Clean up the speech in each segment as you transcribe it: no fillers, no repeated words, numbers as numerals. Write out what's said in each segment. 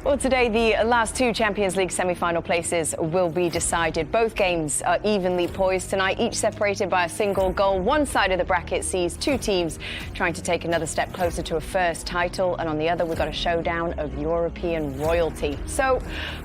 Well, today the last two Champions League semi-final places will be decided. Both games are evenly poised tonight, each separated by a single goal. One side of the bracket sees two teams trying to take another step closer to a first title, and on the other we've got a showdown of European royalty. So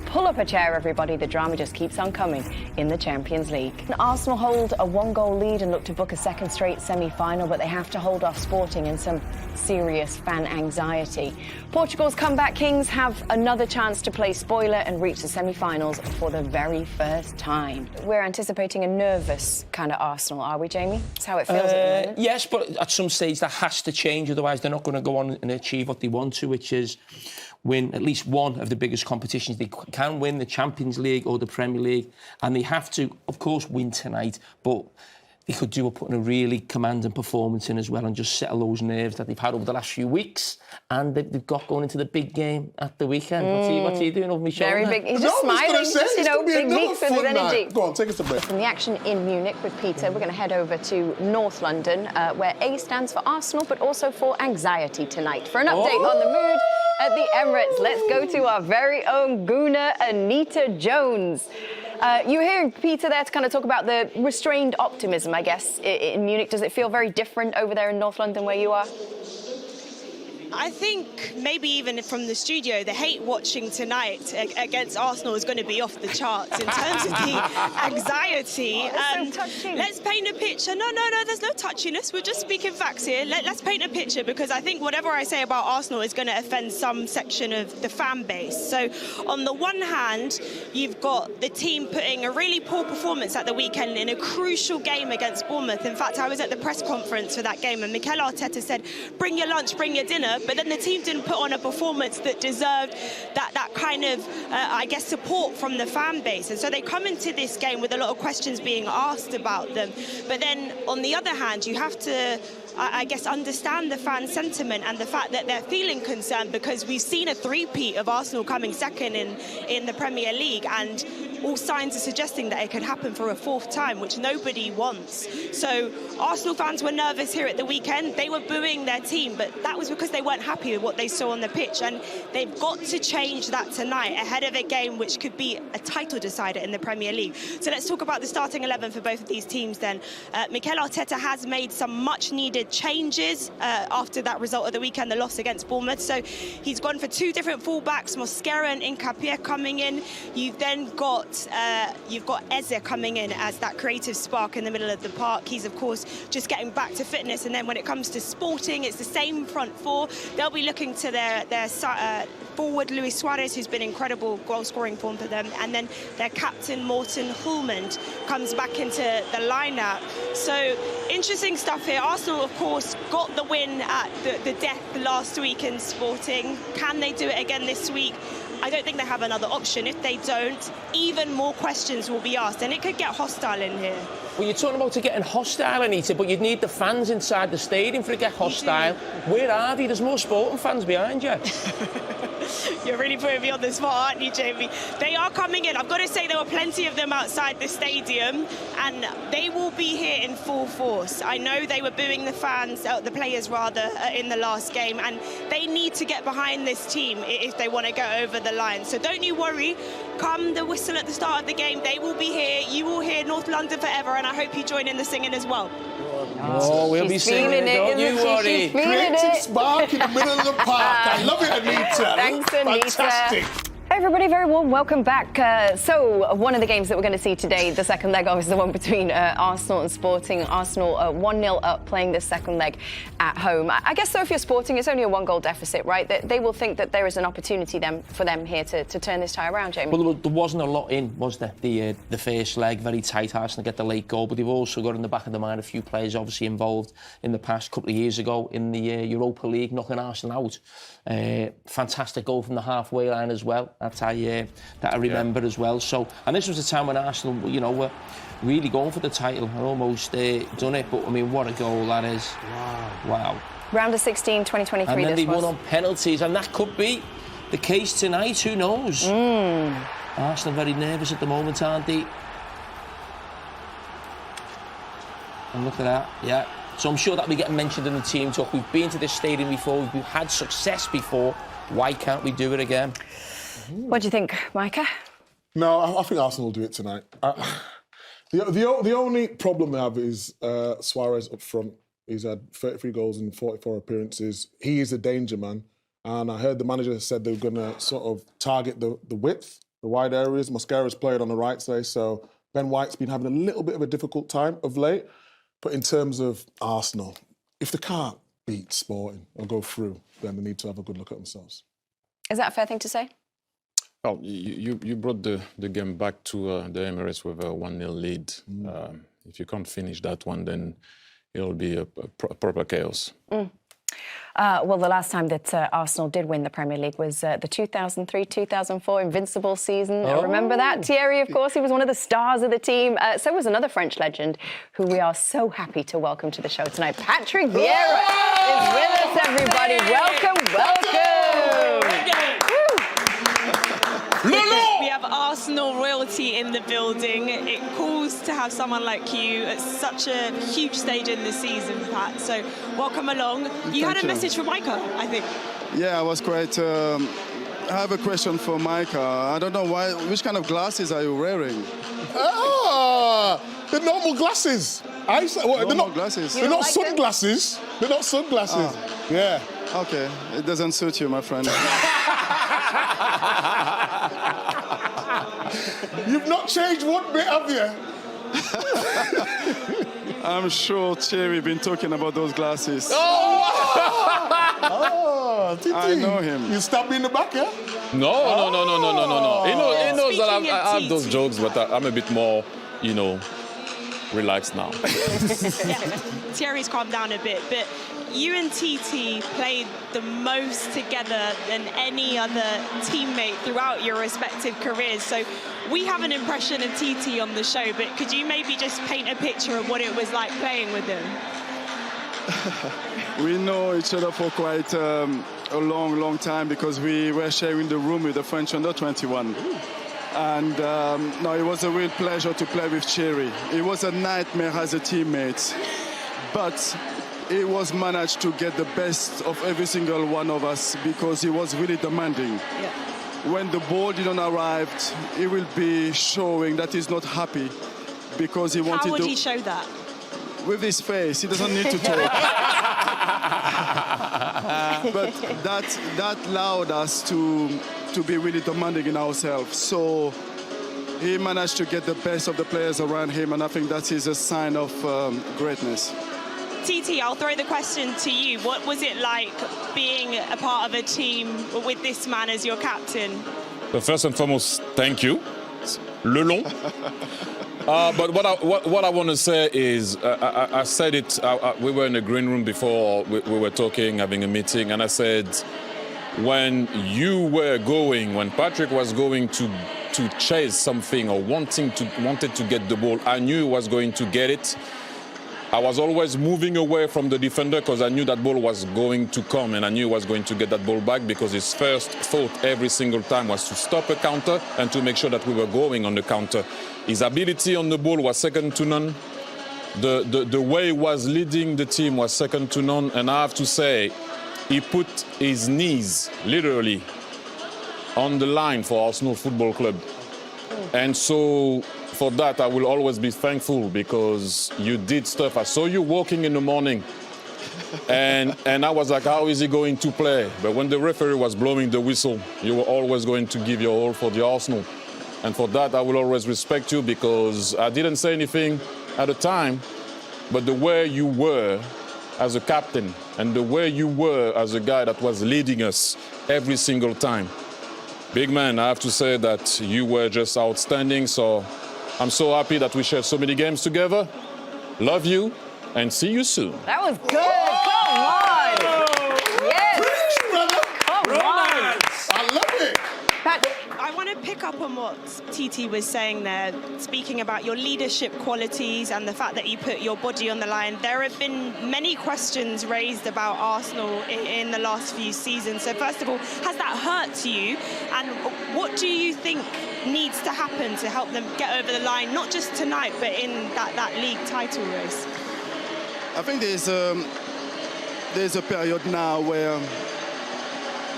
pull up a chair, everybody. The drama just keeps on coming in the Champions League. Arsenal hold a one-goal lead and look to book a second straight semi-final, but they have to hold off Sporting in some serious fan anxiety. Portugal's comeback kings have another chance to play spoiler and reach the semi-finals for the very first time. We're anticipating a nervous kind of Arsenal, are we, Jamie? That's how it feels at the moment. Yes, but at some stage that has to change, otherwise they're not going to go on and achieve what they want to, which is win at least one of the biggest competitions. They can win the Champions League or the Premier League, and they have to, of course, win tonight, but they could do with putting a really commanding performance in as well and just settle those nerves that they've had over the last few weeks, and they've got going into the big game at the weekend. What's he doing over my shoulder? Very big. He's just smiling. Just, big meat filled with energy. Go on, take us a break. From the action in Munich with Peter, we're going to head over to North London, where A stands for Arsenal, but also for anxiety tonight. For an update on the mood at the Emirates, let's go to our very own Gooner, Anita Jones. You're hearing Peter there to kind of talk about the restrained optimism, I guess, in Munich. Does it feel very different over there in North London where you are? I think maybe even from the studio, the hate watching tonight against Arsenal is going to be off the charts in terms of the anxiety. Let's paint a picture. No, there's no touchiness. We're just speaking facts here. Let's paint a picture, because I think whatever I say about Arsenal is going to offend some section of the fan base. So on the one hand, you've got the team putting a really poor performance at the weekend in a crucial game against Bournemouth. In fact, I was at the press conference for that game, and Mikel Arteta said, bring your lunch, bring your dinner. But then the team didn't put on a performance that deserved that kind of, I guess, support from the fan base. And so they come into this game with a lot of questions being asked about them. But then, on the other hand, you have to, I guess, understand the fan sentiment and the fact that they're feeling concerned, because we've seen a three-peat of Arsenal coming second in the Premier League, and all signs are suggesting that it could happen for a fourth time, which nobody wants. So Arsenal fans were nervous here at the weekend. They were booing their team, but that was because they weren't happy with what they saw on the pitch, and they've got to change that tonight ahead of a game which could be a title decider in the Premier League. So let's talk about the starting 11 for both of these teams then. Mikel Arteta has made some much-needed changes after that result of the weekend, the loss against Bournemouth. So he's gone for two different fullbacks, Mosquera and Nketiah coming in. You've then got Eze coming in as that creative spark in the middle of the park. He's, of course, just getting back to fitness. And then when it comes to Sporting, it's the same front four. They'll be looking to their forward, Luis Suarez, who's been incredible goal-scoring form for them. And then their captain, Morten Hulmand, comes back into the lineup. So interesting stuff here. Arsenal, of course, got the win at the death last week in Sporting. Can they do it again this week? I don't think they have another option. If they don't, even more questions will be asked, and it could get hostile in here. Well, you're talking about it getting hostile, Anita, but you'd need the fans inside the stadium for it to get hostile. Where are they? There's more Sporting fans behind you. You're really putting me on the spot, aren't you, Jamie? They are coming in. I've got to say there were plenty of them outside the stadium, and they will be here in full force. I know they were booing the fans, the players rather, in the last game, and they need to get behind this team if they want to go over the line. So don't you worry. Come the whistle at the start of the game, they will be here. You will hear North London forever, and I hope you join in the singing as well. Oh, we'll be singing it, don't you worry. Creative spark in the middle of the park. I love it, Anita. Thanks, Anita. Fantastic. Hey everybody, very warm welcome back. So one of the games that we're going to see today, the second leg, obviously the one between Arsenal and Sporting. Arsenal 1-0 up, playing the second leg at home. I guess, though, if you're Sporting, it's only a one-goal deficit, right? They will think that there is an opportunity for them here to turn this tie around, Jamie. Well, there wasn't a lot in, was there? The first leg, very tight. Arsenal get the late goal, but they've also got in the back of the mind a few players obviously involved in the past couple of years ago in the Europa League, knocking Arsenal out. Fantastic goal from the halfway line as well. That I remember as well. So, and this was a time when Arsenal, were really going for the title and almost done it. But I mean, what a goal that is! Wow. Round of 16, 2023. And then they won on penalties, and that could be the case tonight. Who knows? Arsenal very nervous at the moment, aren't they? And look at that, yeah. So I'm sure that'll be getting mentioned in the team talk. We've been to this stadium before. We've had success before. Why can't we do it again? What do you think, Micah? No, I think Arsenal will do it tonight. The only problem they have is Suarez up front. He's had 33 goals in 44 appearances. He is a danger man. And I heard the manager said they were going to sort of target the width, the wide areas. Mosquera's played on the right side, so Ben White's been having a little bit of a difficult time of late. But in terms of Arsenal, if they can't beat Sporting or go through, then they need to have a good look at themselves. Is that a fair thing to say? Well, you brought the game back to the Emirates with a 1-0 lead. If you can't finish that one, then it'll be a proper chaos. Well, the last time that Arsenal did win the Premier League was the 2003-2004 Invincible season. Remember that? Thierry, of course, he was one of the stars of the team. So was another French legend who we are so happy to welcome to the show tonight. Patrick Vieira is with us, everybody. Welcome, welcome. We have Arsenal royalty in the building. It calls to have someone like you at such a huge stage in the season, Pat. So welcome along. You had a message for Micah, I think. Yeah, I was quite... I have a question for Micah. I don't know which kind of glasses are you wearing? The normal glasses. They're not glasses. They're not sunglasses. They're not sunglasses. Yeah. Okay, it doesn't suit you, my friend. You've not changed one bit, have you? I'm sure Thierry been talking about those glasses. Titi. I know him. You stab me in the back, yeah? No. He knows that I have those jokes, but I'm a bit more, relaxed now. Thierry's calmed down a bit, but you and TT played the most together than any other teammate throughout your respective careers. So we have an impression of TT on the show, but could you maybe just paint a picture of what it was like playing with him? We know each other for quite a long time because we were sharing the room with the French under-21. And no, it was a real pleasure to play with Thierry. It was a nightmare as a teammate, but he was managed to get the best of every single one of us because he was really demanding. Yeah. When the ball didn't arrive, he will be showing that he's not happy because he wanted to... How would he show that? With his face. He doesn't need to talk. But that allowed us to be really demanding in ourselves. So he managed to get the best of the players around him, and I think that is a sign of greatness. TT, I'll throw the question to you. What was it like being a part of a team with this man as your captain? But first and foremost, thank you. Le long. But what I want to say is, I said it, we were in the green room before, we were talking, having a meeting, and I said, when Patrick was going to chase something or wanted to get the ball, I knew he was going to get it. I was always moving away from the defender because I knew that ball was going to come and I knew he was going to get that ball back because his first thought every single time was to stop a counter and to make sure that we were going on the counter. His ability on the ball was second to none. The way he was leading the team was second to none. And I have to say, he put his knees literally on the line for Arsenal Football Club. And so for that, I will always be thankful because you did stuff. I saw you walking in the morning and I was like, how is he going to play? But when the referee was blowing the whistle, you were always going to give your all for the Arsenal. And for that, I will always respect you because I didn't say anything at the time, but the way you were as a captain and the way you were as a guy that was leading us every single time. Big man, I have to say that you were just outstanding. So I'm so happy that we shared so many games together. Love you and see you soon. That was good. Come on. Yes. Come on. I love it. I want to pick up on what TT was saying there, speaking about your leadership qualities and the fact that you put your body on the line. There have been many questions raised about Arsenal in the last few seasons. So first of all, has that hurt you? And what do you think needs to happen to help them get over the line, not just tonight, but in that league title race? I think there's a period now where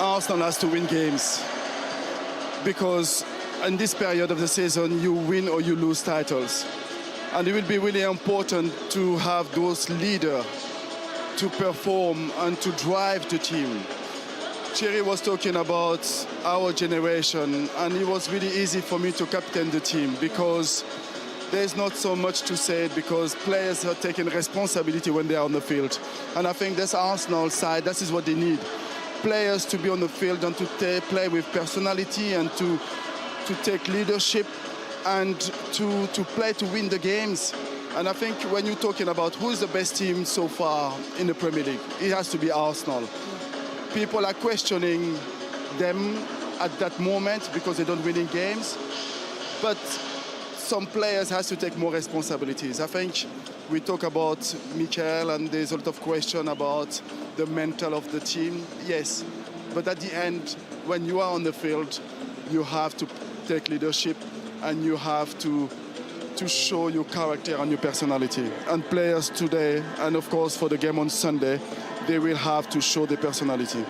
Arsenal has to win games. because in this period of the season, you win or you lose titles. And it will be really important to have those leaders to perform and to drive the team. Thierry was talking about our generation, and it was really easy for me to captain the team because there's not so much to say because players are taking responsibility when they are on the field. And I think this Arsenal side, this is what they need. Players to be on the field and to play with personality and to take leadership and to play to win the games. And I think when you're talking about who's the best team so far in the Premier League, it has to be Arsenal. People are questioning them at that moment because they don't win in games. But some players has to take more responsibilities. I think we talk about Mikel and there's a lot of question about the mental of the team. Yes, but at the end, when you are on the field, you have to take leadership and you have to show your character and your personality. And players today, and of course for the game on Sunday, they will have to show their personality.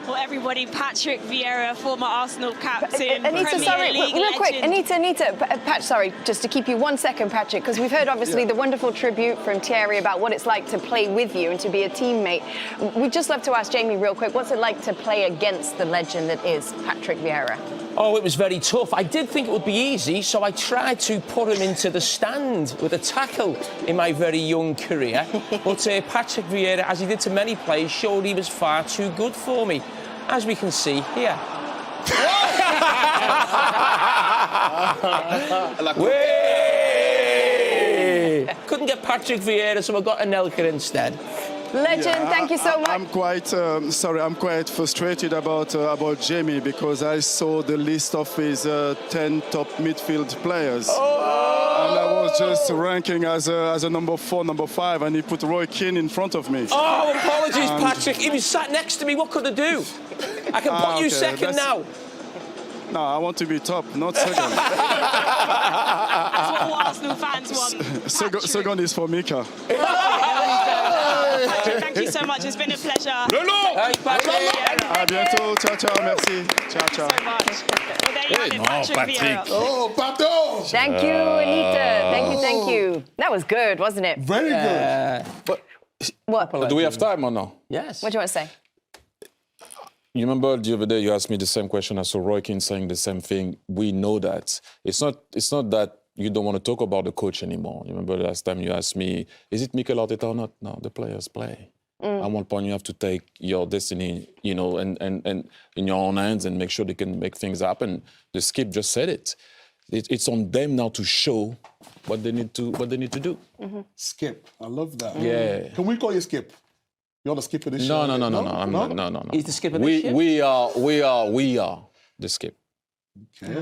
Well, everybody, Patrick Vieira, former Arsenal captain, Anita, Premier sorry, League real quick, legend. Pat, sorry, just to keep you 1 second, Patrick, because we've heard obviously the wonderful tribute from Thierry about what it's like to play with you and to be a teammate. We'd just love to ask Jamie real quick, what's it like to play against the legend that is Patrick Vieira? Oh, it was very tough. I did think it would be easy, so I tried to put him into the stand with a tackle in my very young career. But Patrick Vieira, as he did to many players, showed he was far too good for me. As we can see here. Couldn't get Patrick Vieira, so I got Anelka instead. Legend, thank you so much. I'm quite I'm quite frustrated about Jamie because I saw the list of his 10 top midfield players. And I was just ranking as a number 4, number 5, and he put Roy Keane in front of me. Oh, apologies, Patrick. He was sat next to me. What could I do? I can put you second now. No, I want to be top, not second. That's what all Arsenal fans want. Second is for Micah. Thank you so much. It's been a pleasure. Hey, Patrick. À bientôt. Ciao, ciao. Merci. Ciao, ciao. So much. Well, there you have it, Patrick Vieira. Oh, Pato! Thank you, Anita. Thank you. That was good, wasn't it? Very good. What? Do we have time or no? Yes. What do you want to say? You remember the other day you asked me the same question. I saw Roy Keane saying the same thing. We know that. It's not that you don't want to talk about the coach anymore. You remember the last time you asked me, is it Mikel Arteta or not? No, the players play. At one point you have to take your destiny, and in your own hands and make sure they can make things happen. The Skip just said it. It's on them now to show what they need to do. Skip. I love that. Yeah. Can we call you Skip? You're the skip of this show? No. He's the skip of this ship? We are the Skip. Okay.